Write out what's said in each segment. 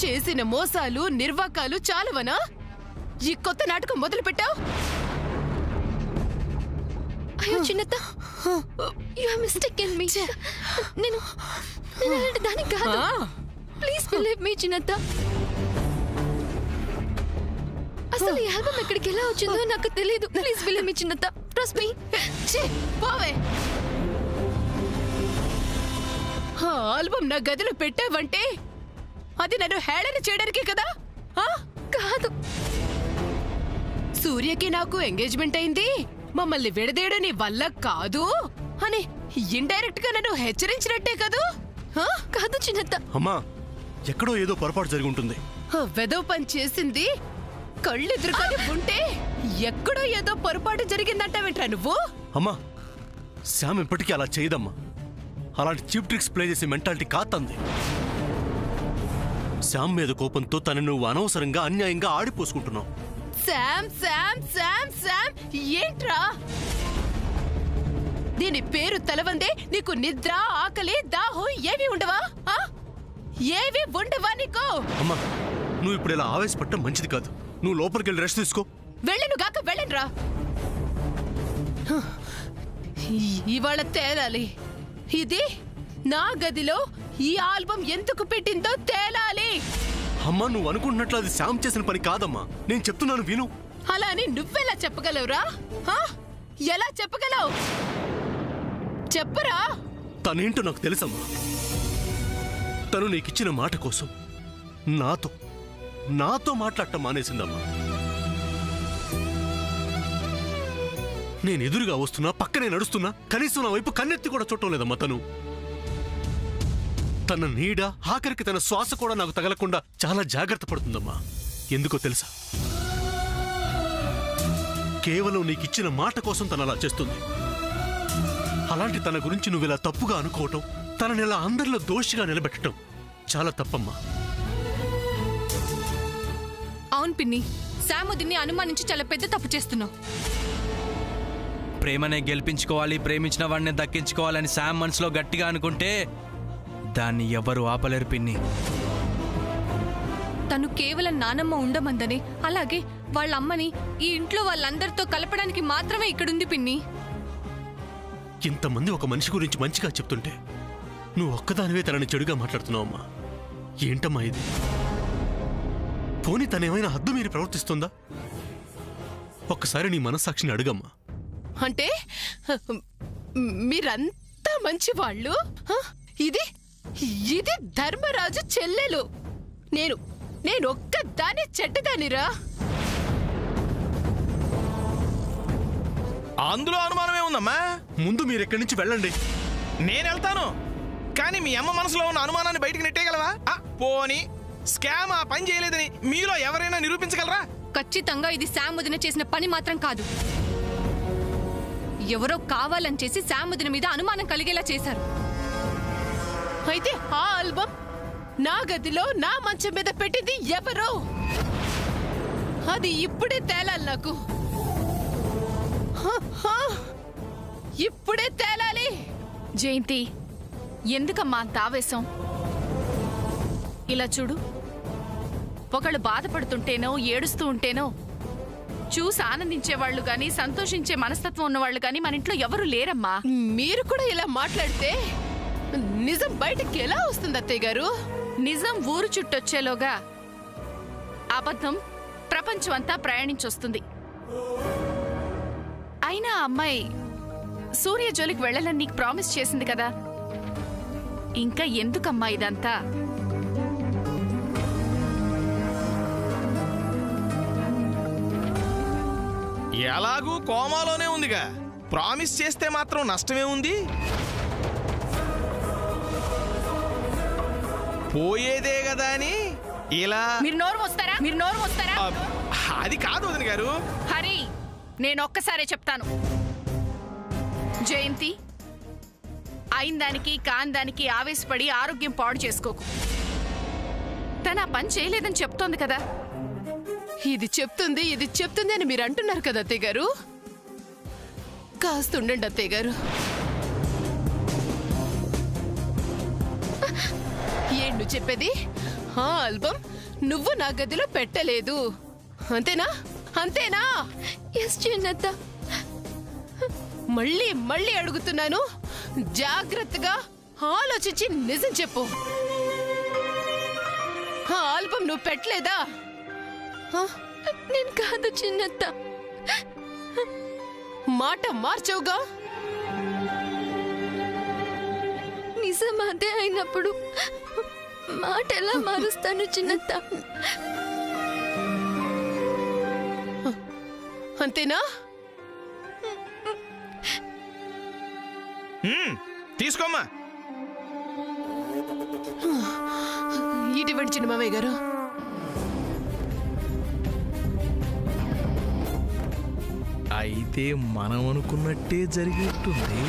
చేసిన మోసాలు నిర్వాకాలు చాలవనా ఈ కొత్త నాటకం మొదలు పెట్టావు? అయ్యో చిన్నత్త, యు హావ్ మిస్టేకెన్ మీ. నేను అలాంటి దాని కాదు. ప్లీజ్ బిలీవ్ మీ చిన్నత్త. అసలు ఈ ఆల్బమ్ ఎక్కడికి ఎలా వచ్చిందో నాకు తెలియదు. ప్లీజ్ బిలీవ్ మీ చిన్నత్త. Trust me. పోవే. ఆల్బమ్ నా గదిలో పెట్టావంటే అది నన్ను హేళన చేయడానికి కదా? కాదు, సూర్యకి నాకు ఎంగేజ్మెంట్ అయింది, మమ్మల్ని విడదీయడం నీ వల్ల కాదు అని ఇండైరెక్ట్ గా నన్ను హెచ్చరించినట్టే కదూ? కాదు చిన్నత్త. అమ్మా, ఎక్కడో ఏదో పొరపాటు జరిగి ఉంటుంది. వెదవ పని చేసింది కళ్ళెదురుకొని ఉంటే ఎక్కడో ఏదో పొరపాటు జరిగిందంటావేంట్రా నువ్వు? అమ్మా, శ్యామ్ ఇప్పటికీ అలా చేయదమ్మా. అలాంటి చీప్ ట్రిక్స్ ప్లే చేసే మెంటాలిటీ కాతంది. శ్యామ్ మీద కోపంతో తను నువ్వు అనవసరంగా అన్యాయంగా ఆడిపోసుకుంటున్నావు. శామ్ శామ్ శామ్ శామ్ ఏంట్రా? దీని పేరు తెలవందే నీకు నిద్ర, ఆకలి, దాహం ఏవి ఉండవా? ఏవి ఉండవా నీకు? అమ్మా, నువ్వు ఇప్పుడు ఇలా ఆవేశపడటం మంచిది కాదు. నువ్వు లోపలికి వెళ్ళి రెస్ట్ తీసుకో. వెళ్ళను గాక వెళ్ళనురా. ఇవాళ తేలాలి. ఇది నా గదిలో ఈ ఆల్బమ్ ఎందుకు పెట్టిందో తేలాలి. అమ్మా, నువ్వు అనుకుంటున్నట్లు అది శ్యామ్ చేసిన పని కాదమ్మా. నేను చెప్తున్నాను విను. అలా అని నువ్వెలా చెప్పగలవురా? ఎలా చెప్పగలవు? చెప్పరా. తనేంటో నాకు తెలుసమ్మా. తను నీకిచ్చిన మాట కోసం నాతో మాట్లాడటం మానేసిందమ్మా. నేను ఎదురుగా వస్తున్నా, పక్కనే నడుస్తున్నా, కనీసం నా వైపు కన్నెత్తి కూడా చూడటం లేదమ్మా. తన నీడ, ఆఖరికి తన శ్వాస కూడా నాకు తగలకుండా చాలా జాగ్రత్త పడుతుందమ్మా. ఎందుకో తెలుసా? కేవలం నీకిచ్చిన మాట కోసం తను అలా చేస్తుంది. అలాంటి తన గురించి నువ్వు ఇలా తప్పుగా అనుకోవటం, తనని ఇలా అందరిలో దోషిగా నిలబెట్టడం చాలా తప్పమ్మా. అవును పిన్ని, శాముదిన్ని అనుమానించి చాలా పెద్ద తప్పు చేస్తున్నావు. ప్రేమనే గెలిపించుకోవాలి, ప్రేమించిన వాడిని దక్కించుకోవాలని శామ్ మనసులో గట్టిగా అనుకుంటే దాన్ని ఎవరు ఆపలేరు పిన్ని. తను కేవలం నానమ్మ ఉండమందని, అలాగే వాళ్ళ అమ్మని ఈ ఇంట్లో వాళ్ళందరితో కలపడానికి మాత్రమే ఇక్కడుంది పిన్ని. ఇంతమంది ఒక మనిషి గురించి మంచిగా చెప్తుంటే నువ్వు ఒక్కదానివే తనని చెడుగా మాట్లాడుతున్నావమ్మా. ఏంటమ్మా ఇది? పోనీ తనేమైనా హద్దు మీరు ప్రవర్తిస్తుందా? ఒక్కసారి నీ మనస్సాక్షిని అడుగమ్మా. అంటే మీరంతా మంచి వాళ్ళు. ఇది ఇది ధర్మరాజు చెల్లెలు. నేను ఒక్కదాన్ని చెడ్డదానిరా. అందులో అనుమానమే ఉందమ్మా. ముందు మీరు ఎక్కడి నుంచి వెళ్ళండి. నేను వెళ్తాను, కానీ మీ అమ్మ మనసులో ఉన్న అనుమానాన్ని బయటికి నెట్టేయగలవా? పోనీ స్కామ్ ఆ పని చేయలేదని మీలో ఎవరైనా నిరూపించగలరా? ఖచ్చితంగా ఇది శాముదిన చేసిన పని మాత్రం కాదు. ఎవరో కావాలని చేసి శాముదిన మీద అనుమానం కలిగేలా చేశారు. అయితే ఆ ఆల్బమ్ నా గదిలో నా మంచం మీద పెట్టింది ఎవరో? అది ఇప్పుడే తేలాలి నాకు. ఇప్పుడే తేలాలి. జయంతి, ఎందుకమ్మా అంత ఆవేశం? ఇలా చూడు, ఒకళ్ళు బాధపడుతుంటేనో ఏడుస్తూ ఉంటేనో చూసి ఆనందించేవాళ్లు గాని, సంతోషించే మనస్తత్వం ఉన్నవాళ్లు గాని మన ఇంట్లో ఎవరు లేరమ్మా. మీరు కూడా ఇలా మాట్లాడితే నిజం బయటకి ఎలా వస్తుంది అత్తయ్య గారు? నిజం ఊరు చుట్టొచ్చేలోగా అబద్ధం ప్రపంచం అంతా ప్రయాణించొస్తుంది. అయినా అమ్మాయి సూర్య జోలికి వెళ్ళాలని నీకు ప్రామిస్ చేసింది కదా, ఇంకా ఎందుకమ్మా ఇదంతా? ఎలాగూ కోమాలోనే ఉందిగా, ప్రామిస్ చేస్తే మాత్రం నష్టమే ఉంది. పోయేదే కదా అని ఇలా. మీరు నోరు వస్తారా? అది కాదు వదిన గారు. హరి, నేను ఒక్కసారే చెప్తాను. జయంతి, అయిందానికి కాందానికి ఆవేశపడి ఆరోగ్యం పాడు చేసుకోకు. తను ఆ పని చేయలేదని చెప్తోంది కదా. ఇది చెప్తుంది అని మీరు అంటున్నారు కదా అత్తయ్య గారు. కాస్తుండండి అత్తయ్య గారు. ఏండు చెప్పేది? ఆ ఆల్బమ్ నువ్వు నా గదిలో పెట్టలేదు అంతేనా? అంతేనా? ఎస్ చిన్నత్త. మళ్ళీ మళ్ళీ అడుగుతున్నాను, జాగ్రత్తగా ఆలోచించి నిజం చెప్పు. ఆ ఆల్బమ్ నువ్వు పెట్టలేదా? నేను కాదు చిన్నత్త. మాట మార్చవుగా? నిజం అదే అయినప్పుడు మాట ఎలా మారుస్తాను చిన్నత్త? అంతేనా? తీసుకోమ్మా. ఇటువంటి చిన్న మామయ్య గారు, అయితే మనం అనుకున్నట్టే జరిగినట్టుంది.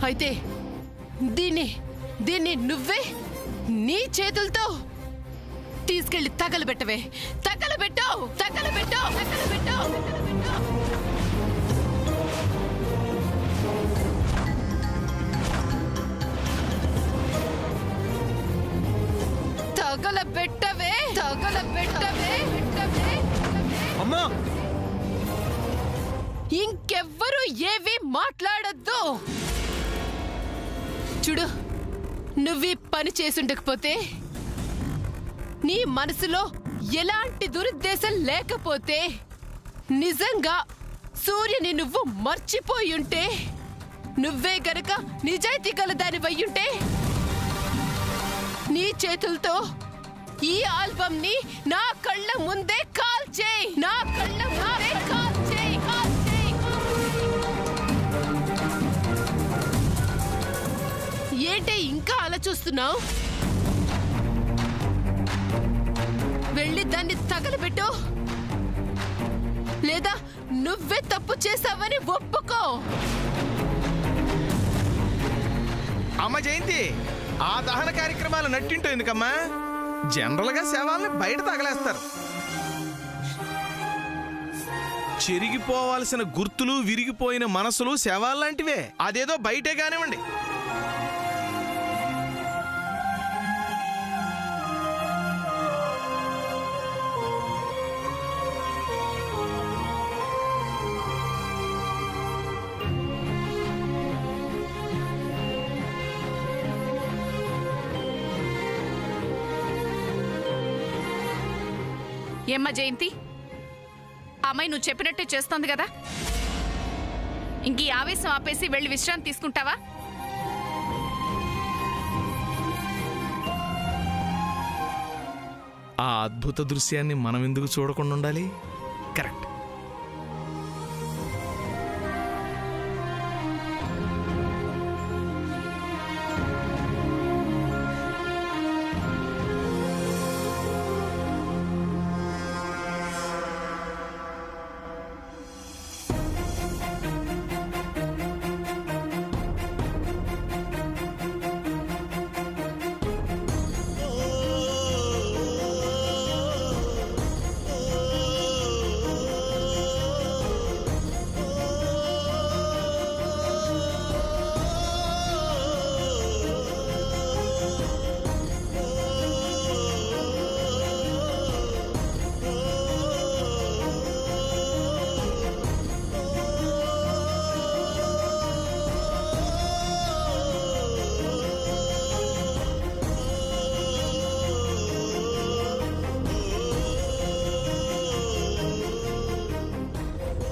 అయితే దీన్ని నువ్వే నీ చేతులతో తీసుకెళ్లి తగలబెట్టవే. తగలబెట్టావు, తగలబెట్టావు, తగలబెట్టావు, తగలబెట్టావు. తగలబెట్టవే, తగలబెట్టవే, పెట్టవే. అమ్మా! ఇంకెవ్వరూ ఏవి మాట్లాడద్దు. చూడు, నువ్వీ పని చేసుండకపోతే, నీ మనసులో ఎలాంటి దురుద్దేశం లేకపోతే, నిజంగా సూర్యుని నువ్వు మర్చిపోయుంటే, నువ్వే గనక నిజాయితీ గల దానివయ్యుంటే, నీ చేతులతో ఈ ఆల్బమ్ ని నా కళ్ళ ముందే కాల్చేయ్. నా కళ్ళ ముందే కాల్చేయ్, కాల్చేయ్. ఏంటే ఇంకా అలా చూస్తున్నావు? వెళ్ళి దాన్ని తగలబెట్టు, లేదా నువ్వే తప్పు చేసావని ఒప్పుకో. అమ్మ జయంతి, ఆ దహన కార్యక్రమాలు నట్టింటో ఎందుకమ్మా? జనరల్ గా శవాల్ని బయట తగలేస్తారు. చెరిగిపోవాల్సిన గుర్తులు, విరిగిపోయిన మనసులు శవాల్లాంటివే. అదేదో బయటే కానివ్వండి. ఏమ్మా జయంతి, అమ్మాయి నువ్వు చెప్పినట్టే చేస్తోంది కదా? ఇంక ఈ ఆవేశం ఆపేసి వెళ్ళి విశ్రాంతి తీసుకుంటావా? ఆ అద్భుత దృశ్యాన్ని మనం ఎందుకు చూడకుండా ఉండాలి? కరెక్ట్.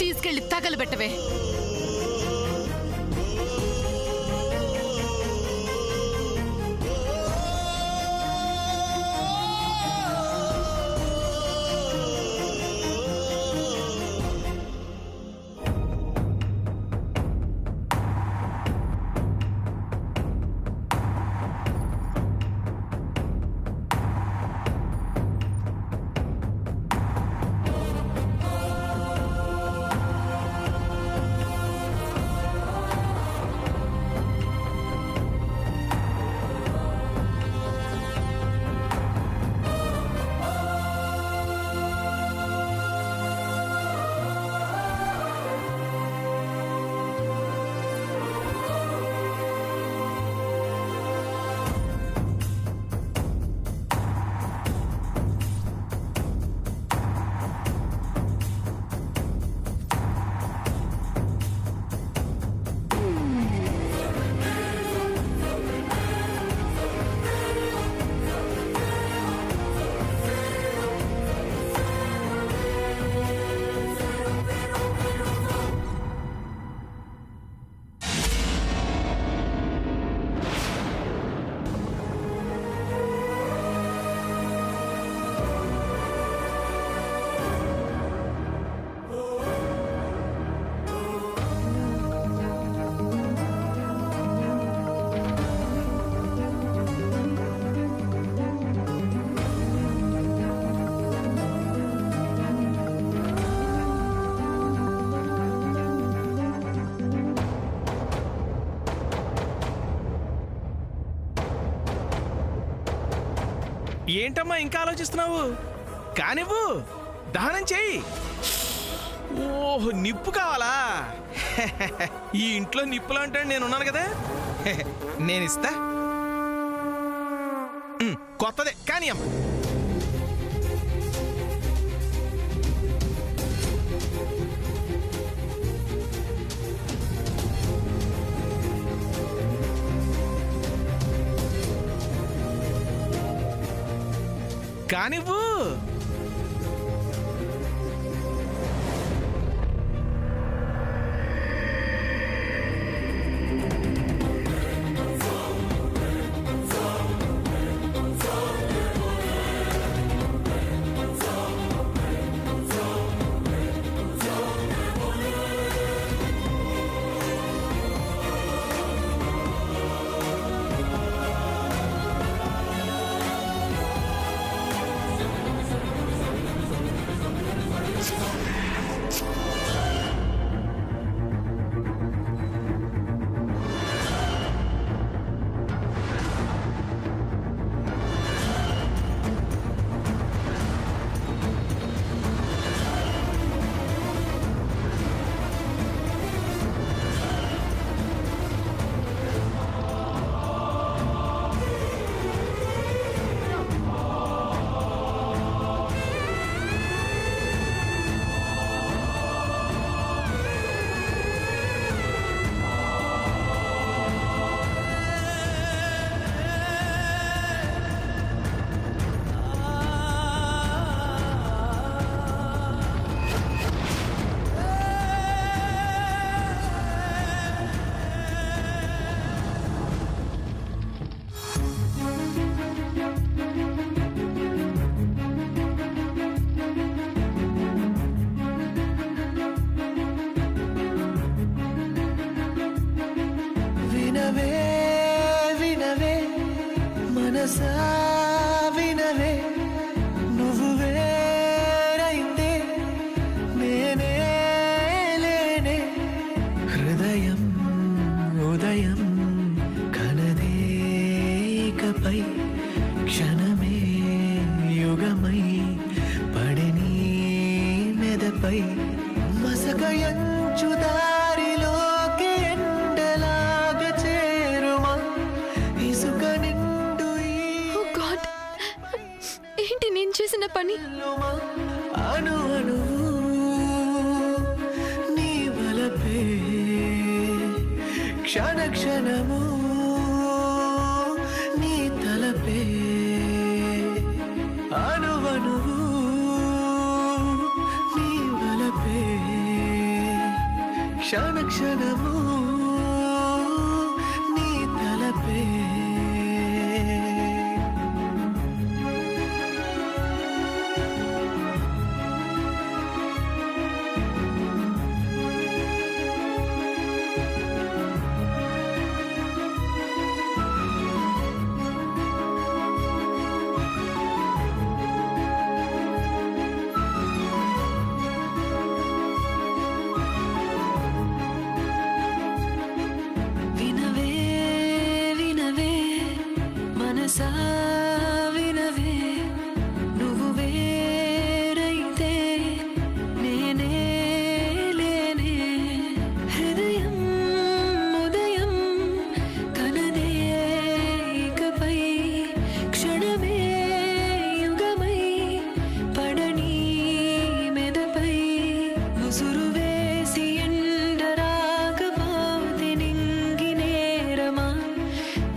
తీసుకెళ్లి తగలబెట్టవే. ఏంటమ్మా ఇంకా ఆలోచిస్తున్నావు? కానివ్వు, దహనం చెయ్యి. ఓహ్, నిప్పు కావాలా? ఈ ఇంట్లో నిప్పులు అంటే నేనున్నాను కదా, నేనిస్తా. కొత్తదే కానీ అమ్మ. కానివ్వు. వినవే, నువ్వు వేరైతే నేనే లేనే. హృదయం ఉదయం కనదే ఇకపై, క్షణమే యుగమై పడిని మెదపై. మసకయంచు దారిలోకి ఎండలాగా చేరుమా, ఇసుక నిండు ఏంటి నేను చేసిన పని? అణు అణువు నీ వలపే, క్షణ క్షణము నీ తలపే. అణువణువు నీ వలపే, క్షణ క్షణము నీ తలపే. వినవే, నువ్వు వేరైతే నేనే లేనే. హృదయం ఉదయం కనదే ఇకపై, క్షణమే యుగమై పడని మెదపై. ముసురు వేసి ఎండరాకపోతే నింగి నేరమా,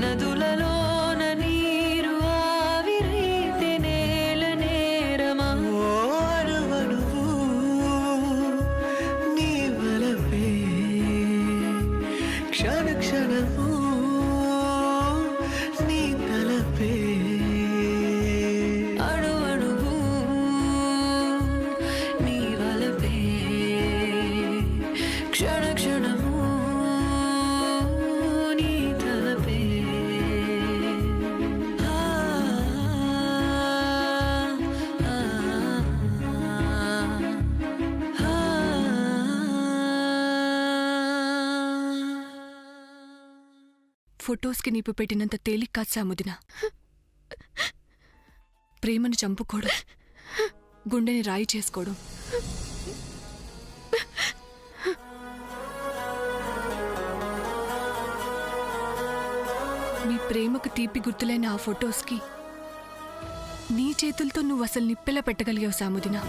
నదులలో క్షణ క్షణము నీ తలపే. అణు అణువు నీ వలపే, క్షణ క్షణము నీ తలపే. ఫొటోస్కి నీపు పెట్టినంత తేలిక కాదు సాముదిన. ప్రేమని చంపుకోవడం, గుండెని రాయి చేసుకోవడం. మీ ప్రేమకు తీపి గుర్తులైన ఆ ఫొటోస్కి నీ చేతులతో నువ్వు అసలు నిప్పెలా పెట్టగలిగావు సాముదినా?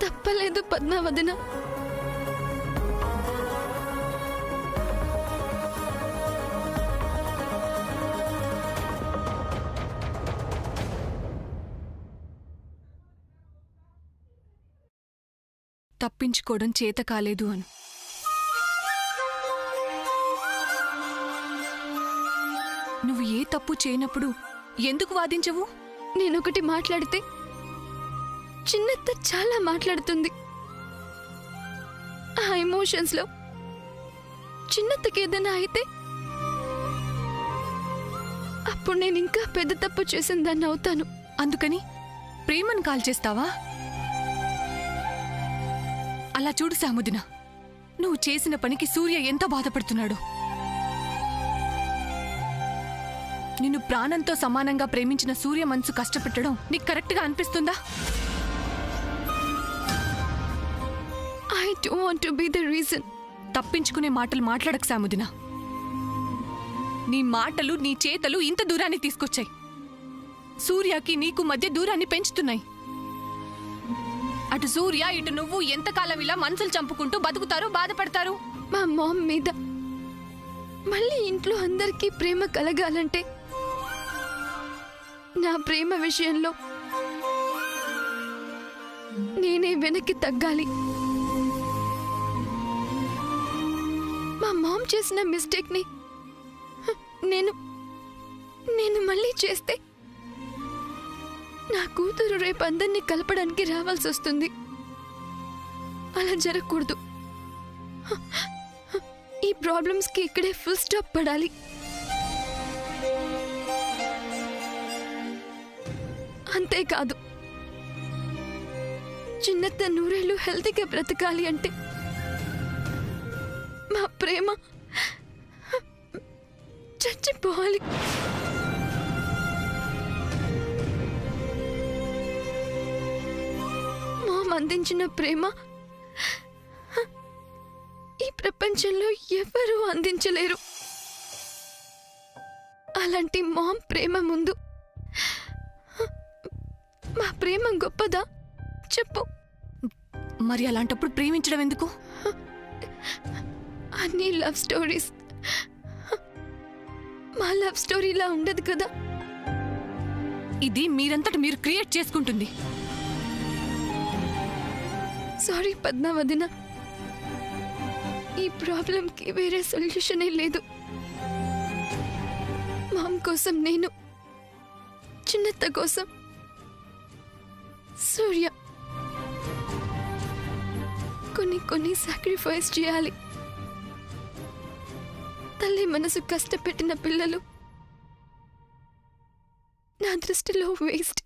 తప్పలేదు పద్మావదిన. తప్పించుకోవడం చేత కాలేదు అను. నువ్వు ఏ తప్పు చేయనప్పుడు ఎందుకు వాదించవు? నేనొకటి మాట్లాడితే చిన్నత్త చాలా మాట్లాడుతుంది. ఆ ఎమోషన్స్ లో చిన్నత్తకి ఏదైనా అయితే అప్పుడు నేను ఇంకా పెద్ద తప్పు చేసిన దాన్ని అవుతాను. అందుకని ప్రేమను కాల్చేస్తావా? అలా చూడు సాముదిన, నువ్వు చేసిన పనికి సూర్య ఎంత బాధపడుతున్నాడు. నిన్ను ప్రాణంతో సమానంగా ప్రేమించిన సూర్య మనసు కష్టపెట్టడం నీకు కరెక్ట్గా అనిపిస్తుందా? I don't want to be the reason. తప్పించుకునే మాటలు మాట్లాడక సాముదిన. నీ మాటలు, నీ చేతలు ఇంత దూరాన్ని తీసుకొచ్చాయి. సూర్యకి నీకు మధ్య దూరాన్ని పెంచుతున్నాయి. అటు సూర్య, ఇటు నువ్వు ఎంతకాలం ఇలా మనసులు చంపుకుంటూ బతుకుతారు, బాధపడతారు? మా మామ్ మీద మళ్ళీ ఇంట్లో అందరికీ ప్రేమ కలగాలంటే నా ప్రేమ విషయంలో నేనే వెనక్కి తగ్గాలి. మా మామ్ చేసిన మిస్టేక్ ని నేను మళ్ళీ చేస్తే నా కూతురు రేపు అందరినీ కలపడానికి రావాల్సి వస్తుంది. అలా జరగకూడదు. ఈ ప్రాబ్లమ్స్ కి ఇక్కడే ఫుల్ స్టాప్ పడాలి. అంతేకాదు, చిన్నత్త నూరేళ్ళు హెల్తీగా బ్రతకాలి అంటే మా ప్రేమ చచ్చిపోవాలి. మామ్ అందించిన ప్రేమ ఈ ప్రపంచంలో ఎవరూ అందించలేరు. అలాంటి మామ్ ప్రేమ ముందు మా ప్రేమ గొప్పదా చెప్పు? మరి అలాంటప్పుడు ప్రేమించడం ఎందుకు? అన్ని లవ్ స్టోరీస్ మా లవ్ స్టోరీలా ఉండదు కదా. ఇది మీరంతట మీరు క్రియేట్ చేసుకుంటుంది. సారీ పద్మావదిన, ఈ ప్రాబ్లంకి వేరే సొల్యూషనే లేదు. మామ్ కోసం నేను, చిన్నత్త కోసం సూర్య కొన్ని సాక్రిఫైస్ చేయాలి. తల్లి మనసు కష్టపెట్టిన పిల్లలు నా దృష్టిలో వేస్ట్.